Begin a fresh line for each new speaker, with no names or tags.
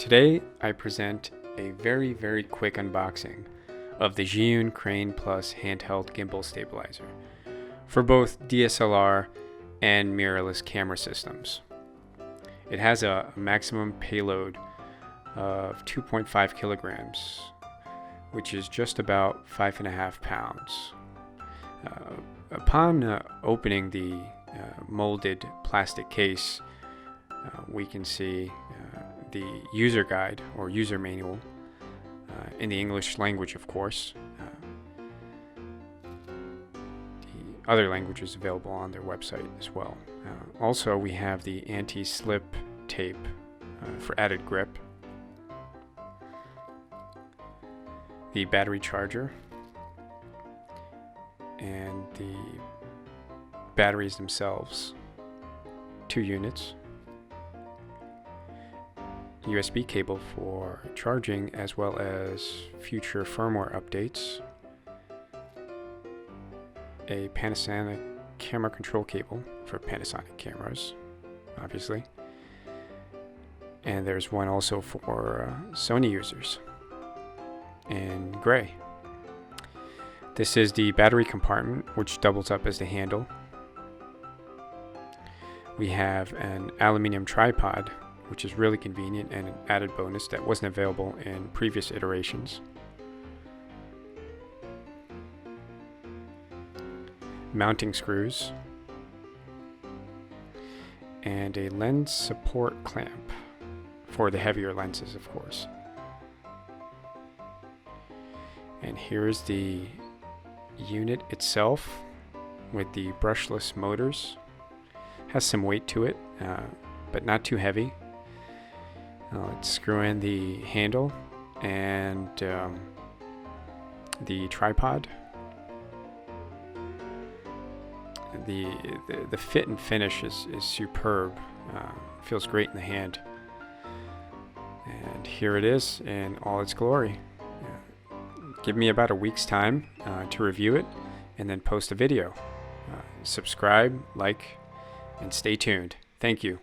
Today I present a very quick unboxing of the Zhiyun Crane Plus handheld gimbal stabilizer for both DSLR and mirrorless camera systems. It has a maximum payload of 2.5 kilograms, which is just about 5.5 pounds. Upon opening the molded plastic case, we can see the user guide or user manual in the English language, of course. The other languages available on their website as well. Also, we have the anti-slip tape for added grip, the battery charger, and the batteries themselves, 2 units, USB cable for charging, as well as future firmware updates, a Panasonic camera control cable for Panasonic cameras, obviously, and there's one also for Sony users in gray. This is the battery compartment, which doubles up as the handle. We have an aluminium tripod, which is really convenient and an added bonus that wasn't available in previous iterations. Mounting screws, and a lens support clamp for the heavier lenses, of course. And here's the unit itself with the brushless motors. Has some weight to it, but not too heavy. Let's screw in the handle and the tripod. The fit and finish is superb. Feels great in the hand. And here it is in all its glory. Give me about a week's time to review it and then post a video. Subscribe, like, and stay tuned. Thank you.